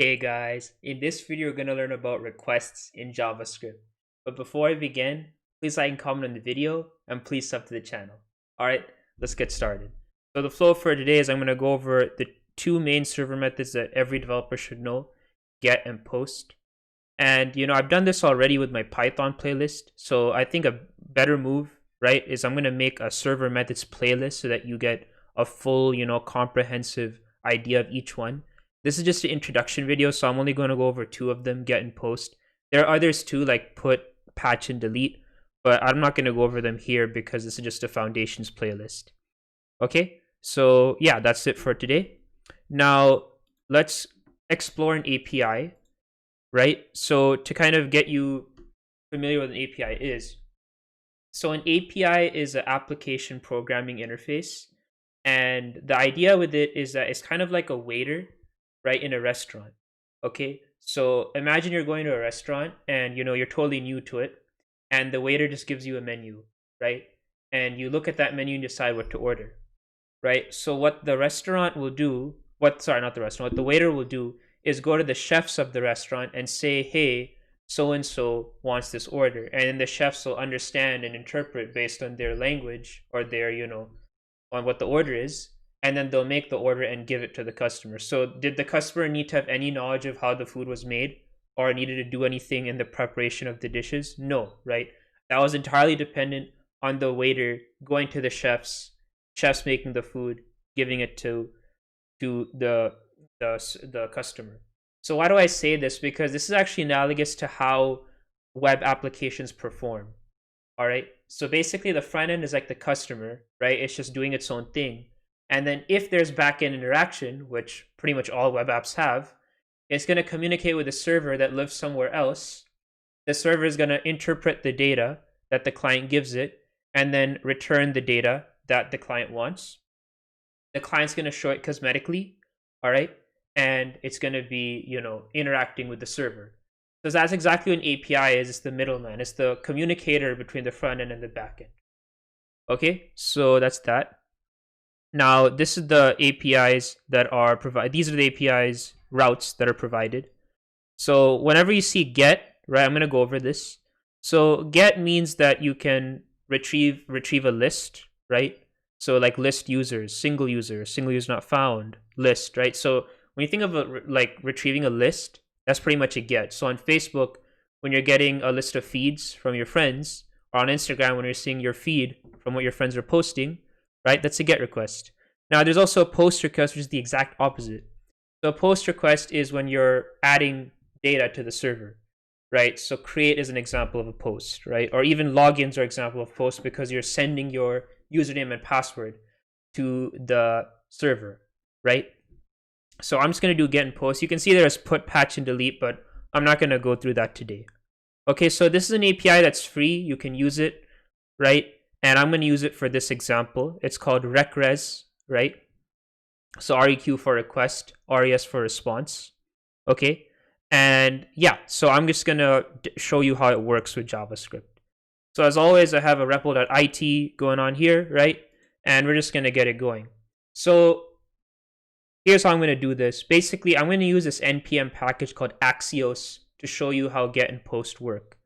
Hey guys, in this video we're going to learn about requests in JavaScript. But before I begin, please like and comment on the video and please sub to the channel. Alright, let's get started. So the flow for today is I'm going to go over the two main server methods that every developer should know, get and post. And I've done this already with my Python playlist. So I think a better move, right, is I'm going to make a server methods playlist so that you get a full, comprehensive idea of each one. This is just an introduction video, so I'm only going to go over two of them, get and post. There are others too, like put, patch, and delete, but I'm not going to go over them here because this is just a foundations playlist. Okay, so yeah, that's it for today. Now, let's explore an API, right? So to kind of get you familiar with an API is, so an API is an application programming interface, and the idea with it is that it's kind of like a waiter, right, in a restaurant. Okay, so imagine you're going to a restaurant and you're totally new to it, and the waiter just gives you a menu, right? And you look at that menu and decide what to order, right? So what the restaurant will do, what the waiter will do is go to the chefs of the restaurant and say, hey, so and so wants this order, and then the chefs will understand and interpret based on their language or their on what the order is, and then they'll make the order and give it to the customer. So did the customer need to have any knowledge of how the food was made or needed to do anything in the preparation of the dishes? No, right? That was entirely dependent on the waiter going to the chefs making the food, giving it to the customer. So why do I say this? Because this is actually analogous to how web applications perform. All right. So basically the front end is like the customer, right? It's just doing its own thing. And then if there's backend interaction, which pretty much all web apps have, it's going to communicate with a server that lives somewhere else. The server is going to interpret the data that the client gives it and then return the data that the client wants. The client's going to show it cosmetically, all right? And it's going to be, interacting with the server. So that's exactly what an API is. It's the middleman. It's the communicator between the front end and the back end. Okay, so that's that. Now, this is the APIs that are provided. These are the APIs routes that are provided. So whenever you see get, right, I'm going to go over this. So get means that you can retrieve a list, right? So like list users, single user not found, list, right? So when you think of like retrieving a list, that's pretty much a get. So on Facebook, when you're getting a list of feeds from your friends, or on Instagram, when you're seeing your feed from what your friends are posting, right? That's a get request. Now, there's also a post request, which is the exact opposite. So a post request is when you're adding data to the server, right? So create is an example of a post, right? Or even logins are an example of posts because you're sending your username and password to the server, right? So I'm just going to do get and post. You can see there's put, patch, and delete, but I'm not going to go through that today. Okay, so this is an API that's free. You can use it, right? And I'm going to use it for this example. It's called recres, right? So REQ for request, RES for response. Okay. And yeah, so I'm just going to show you how it works with JavaScript. So as always, I have a repo.it going on here, right? And we're just going to get it going. So here's how I'm going to do this. Basically, I'm going to use this npm package called Axios to show you how get and post work.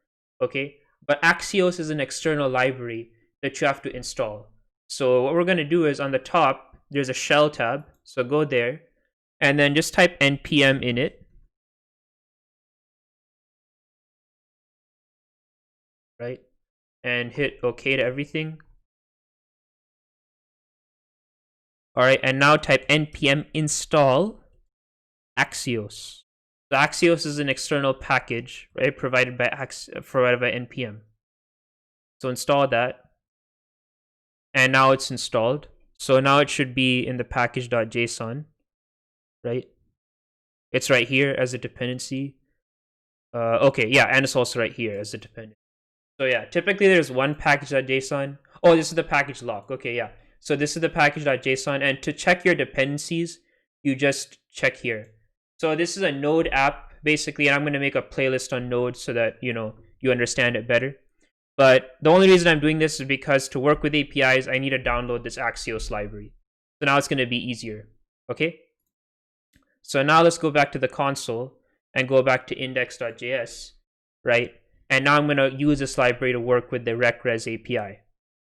Okay. But Axios is an external library that you have to install. So what we're going to do is on the top, there's a shell tab. So go there and then just type npm init. Right? And hit OK to everything. All right. And now type npm install Axios. So Axios is an external package, right? Provided by npm. So install that. And now it's installed. So now it should be in the package.json, right? It's right here as a dependency. Okay, yeah, and it's also right here as a dependency. So yeah, typically there's one package.json. Oh, this is the package lock. Okay, yeah. So this is the package.json. And to check your dependencies, you just check here. So this is a Node app, basically, and I'm going to make a playlist on Node so that, you understand it better. But the only reason I'm doing this is because to work with APIs, I need to download this Axios library. So now it's going to be easier. Okay. So now let's go back to the console and go back to index.js, right? And now I'm going to use this library to work with the recres API.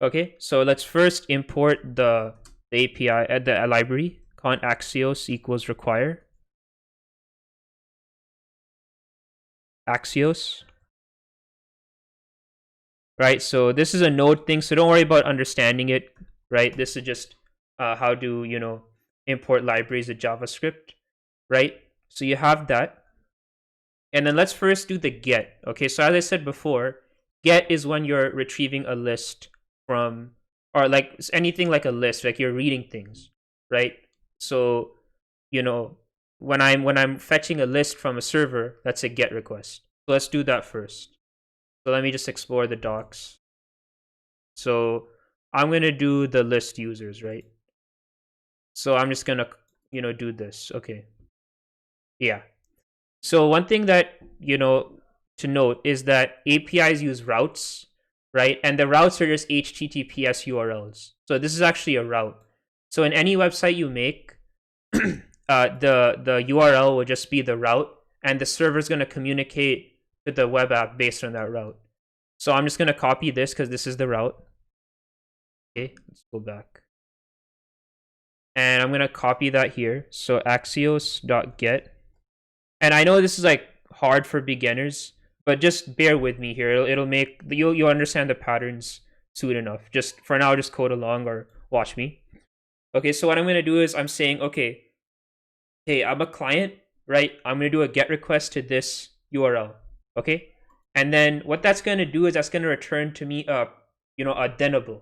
Okay, so let's first import the API at the library. Const axios equals require axios, right? So this is a node thing, so don't worry about understanding it, right? This is just how to, import libraries with JavaScript, right? So you have that. And then let's first do the get. Okay, so as I said before, get is when you're retrieving a list from, or like anything like a list, like you're reading things, right? So, when I'm fetching a list from a server, that's a get request. So let's do that first. So let me just explore the docs. So I'm gonna do the list users, right? So I'm just gonna, do this. Okay. Yeah. So one thing that, to note is that APIs use routes, right? And the routes are just HTTPS URLs. So this is actually a route. So in any website you make, the URL will just be the route, and the server is going to communicate to the web app based on that route. So I'm just going to copy this because this is the route. Okay, let's go back. And I'm going to copy that here. So axios.get. And I know this is like hard for beginners, but just bear with me here. It'll make you'll understand the patterns soon enough. Just for now, just code along or watch me. Okay, so what I'm gonna do is I'm saying, okay, hey, I'm a client, right? I'm gonna do a get request to this URL. Okay, and then what that's gonna do is that's gonna return to me a denable.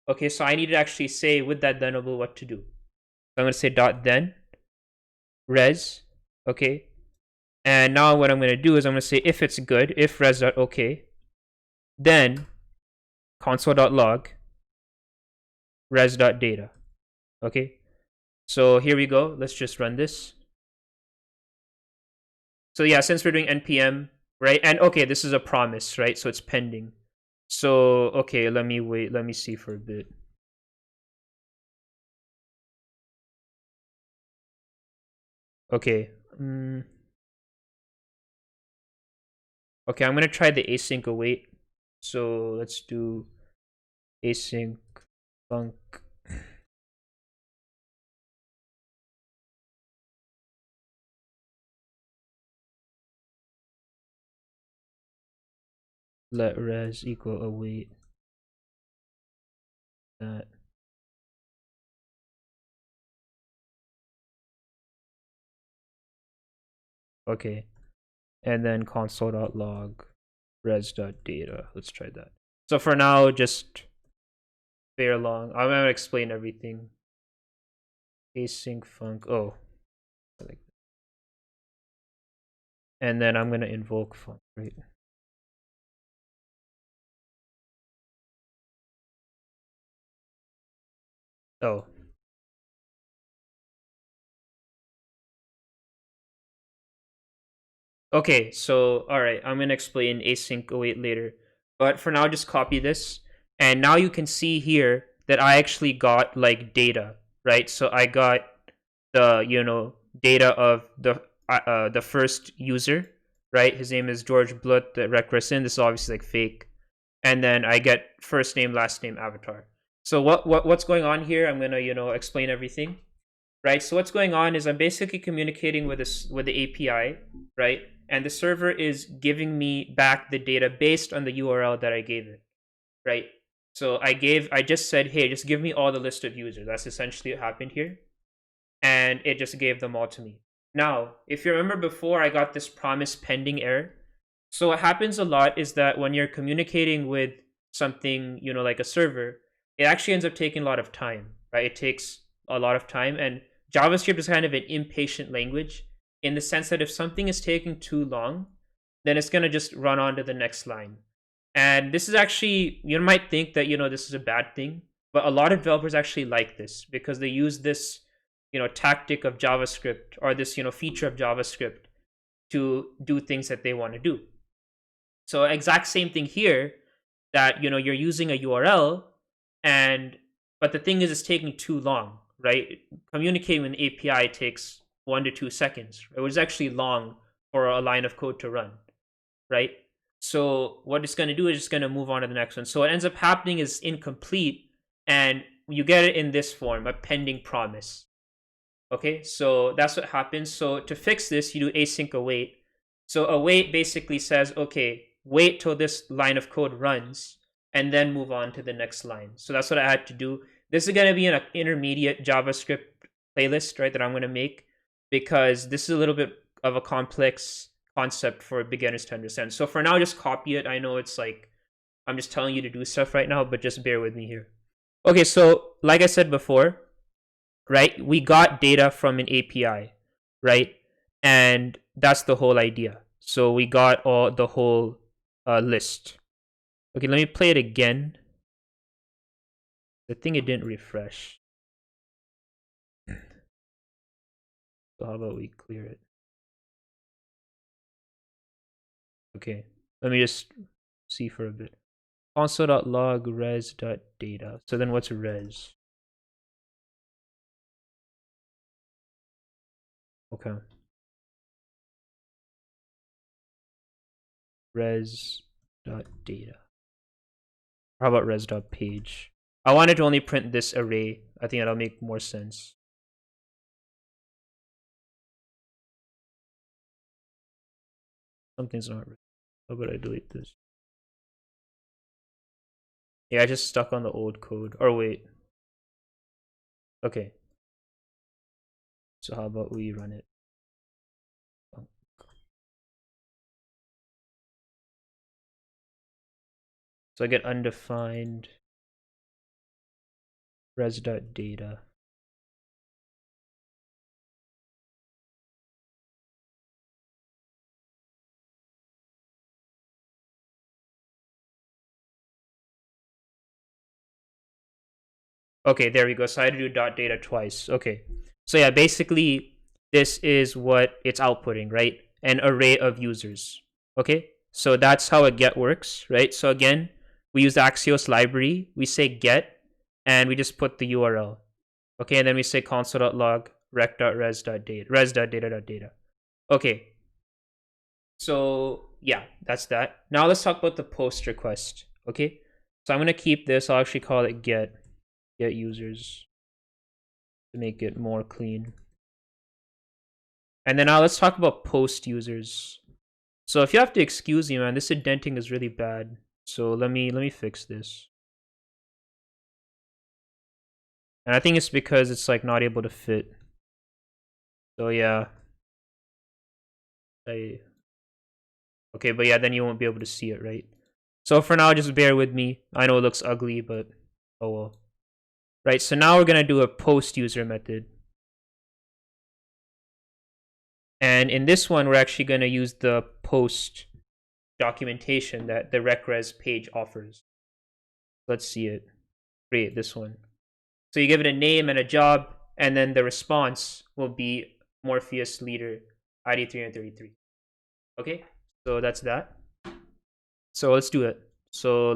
Okay, so I need to actually say with that denable what to do. So I'm gonna say .then res. Okay. And now what I'm going to do is I'm going to say if it's good, if res.ok, then console.log res.data. Okay, so here we go. Let's just run this. So yeah, since we're doing npm, right? And okay, this is a promise, right? So it's pending. So okay, let me wait. Let me see for a bit. Okay. Okay, I'm gonna try the async await. So let's do async func. Let res equal await that. Okay, and then console.log res.data. Let's try that. So for now, just bear along. I'm gonna explain everything. Async func. Oh, and then I'm gonna invoke func, right? Oh. Okay, so all right, I'm gonna explain async await later, but for now, just copy this, and now you can see here that I actually got like data, right? So I got the data of the first user, right? His name is George Blut, the Recresin. This is obviously like fake, and then I get first name, last name, avatar. So what's going on here? I'm gonna explain everything, right? So what's going on is I'm basically communicating with the API, right? And the server is giving me back the data based on the URL that I gave it, right? So I just said, hey, just give me all the list of users. That's essentially what happened here. And it just gave them all to me. Now, if you remember before, I got this promise pending error. So what happens a lot is that when you're communicating with something, like a server, it actually ends up taking a lot of time, right? It takes a lot of time. And JavaScript is kind of an impatient language in the sense that if something is taking too long, then it's going to just run on to the next line. And this is actually, you might think that, this is a bad thing, but a lot of developers actually like this because they use this, tactic of JavaScript or this, feature of JavaScript to do things that they want to do. So exact same thing here that, you're using a URL but the thing is it's taking too long, right? Communicating with an API takes 1 to 2 seconds. It was actually long for a line of code to run, right? So what it's going to do is it's going to move on to the next one. So what ends up happening is incomplete, and you get it in this form, a pending promise. Okay, so that's what happens. So to fix this, you do async await. So await basically says, okay, wait till this line of code runs and then move on to the next line. So that's what I had to do. This is going to be an intermediate JavaScript playlist, right, that I'm going to make, because this is a little bit of a complex concept for beginners to understand. So for now, just copy it. I know it's like I'm just telling you to do stuff right now, but just bear with me here. Okay, so like I said before, right, we got data from an API, right? And that's the whole idea. So we got the whole list. Okay, let me play it again. I think it didn't refresh. So how about we clear it? Okay, let me just see for a bit. Console.log res.data. So then what's res? Okay. Res.data. How about res.page? I wanted to only print this array. I think that'll make more sense. Something's not right. How about I delete this? Yeah, I just stuck on the old code. Or wait. Okay. So how about we run it? So I get undefined res.data. Okay, there we go. So I had to do .data twice. Okay. So yeah, basically this is what it's outputting, right? An array of users. Okay? So that's how a get works, right? So again, we use the Axios library. We say get, and we just put the URL. Okay, and then we say console.log rec.res.data, res.data.data. Okay. So yeah, that's that. Now let's talk about the post request. Okay. So I'm gonna keep this. I'll actually call it get users to make it more clean. And then now let's talk about post users. So if you have to excuse me, man, this indenting is really bad. So let me fix this. And I think it's because it's like not able to fit. So yeah. Okay, but yeah, then you won't be able to see it, right? So for now, just bear with me. I know it looks ugly, but oh well. Right, so now we're gonna do a post user method. And in this one, we're actually gonna use the post documentation that the recres page offers. Let's see it. Great, this one. So you give it a name and a job, and then the response will be Morpheus leader ID 333. Okay, so that's that. So let's do it. So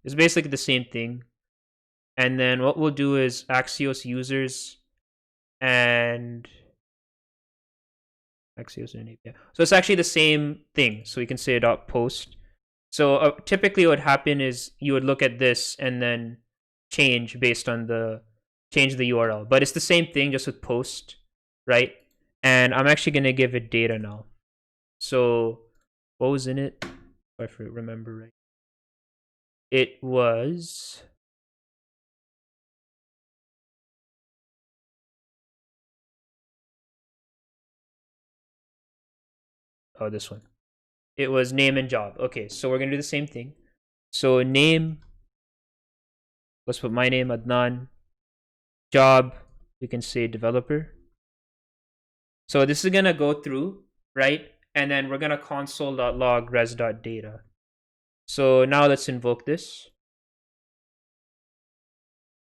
it's basically the same thing. And then what we'll do is Axios users and Axios and API. So it's actually the same thing. So we can say dot post. So typically what would happen is you would look at this and then change based on change the URL. But it's the same thing just with post, right? And I'm actually going to give it data now. So what was in it? If I remember right. It was... Oh, this one. It was name and job. Okay, so we're going to do the same thing. So name, let's put my name, Adnan. Job, we can say developer. So this is going to go through, right? And then we're going to console.log res.data. So now let's invoke this.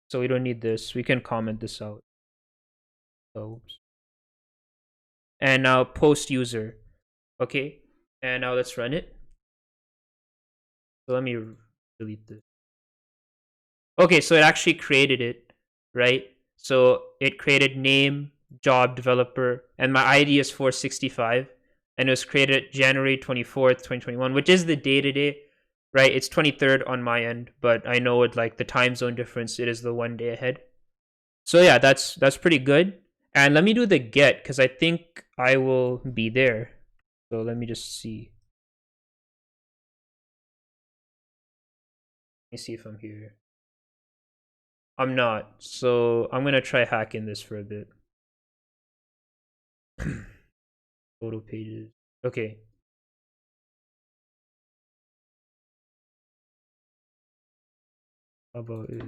So we don't need this. We can comment this out. Oops. And now post user. Okay. And now let's run it. So let me delete this. Okay, so it actually created it, right? So it created name, job developer, and my ID is 465, and it was created January 24th, 2021, which is the day today, right? It's 23rd on my end, but I know with like the time zone difference, it is the 1 day ahead. So yeah, that's pretty good. And let me do the get, because I think I will be there. So let me just see. Let me see if I'm here. I'm not, so I'm gonna try hacking this for a bit. Photo pages. Okay. How about it?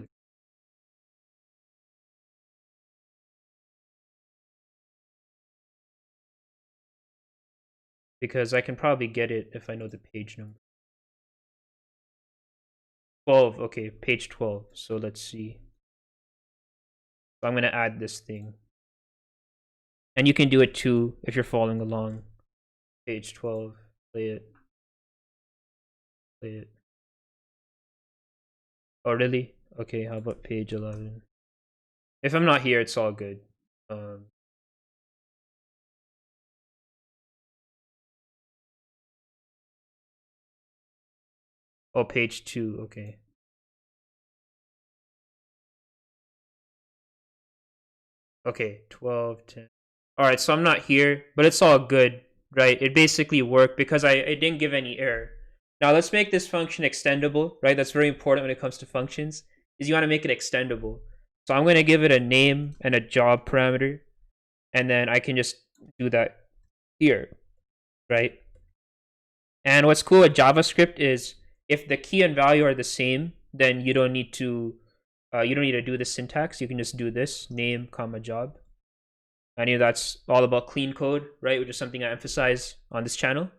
Because I can probably get it if I know the page number. 12, okay, page 12. So let's see. So I'm gonna add this thing. And you can do it too if you're following along. Page 12, play it. Play it. Oh, really? Okay, how about page 11? If I'm not here, it's all good. Oh, page 2, okay. Okay, 12, 10. All right, so I'm not here, but it's all good, right? It basically worked because it didn't give any error. Now let's make this function extendable, right? That's very important when it comes to functions, is you want to make it extendable. So I'm going to give it a name and a job parameter, and then I can just do that here, right? And what's cool with JavaScript is if the key and value are the same, then you don't need to do the syntax. You can just do this name comma job. I know that's all about clean code, right? Which is something I emphasize on this channel.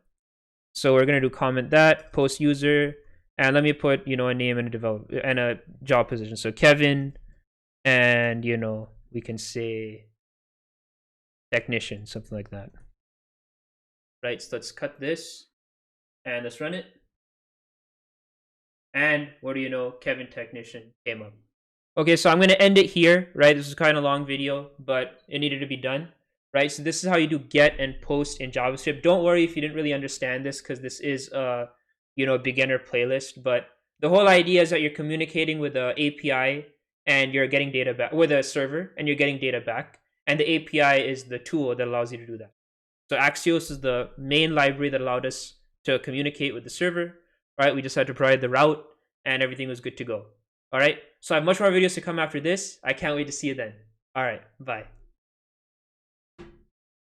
So we're gonna do comment that post user, and let me put a name and a developer and a job position. So Kevin, and we can say technician, something like that. Right. So let's cut this and let's run it. And what do you know? Kevin technician came up. Okay, so I'm going to end it here, right? This is kind of a long video, but it needed to be done, right? So this is how you do get and post in JavaScript. Don't worry if you didn't really understand this, because this is a beginner playlist. But the whole idea is that you're communicating with the API and you're getting data back with a server, and you're getting data back. And the API is the tool that allows you to do that. So Axios is the main library that allowed us to communicate with the server, right? We just had to provide the route, and everything was good to go. All right. So I have much more videos to come after this. I can't wait to see you then. All right. Bye.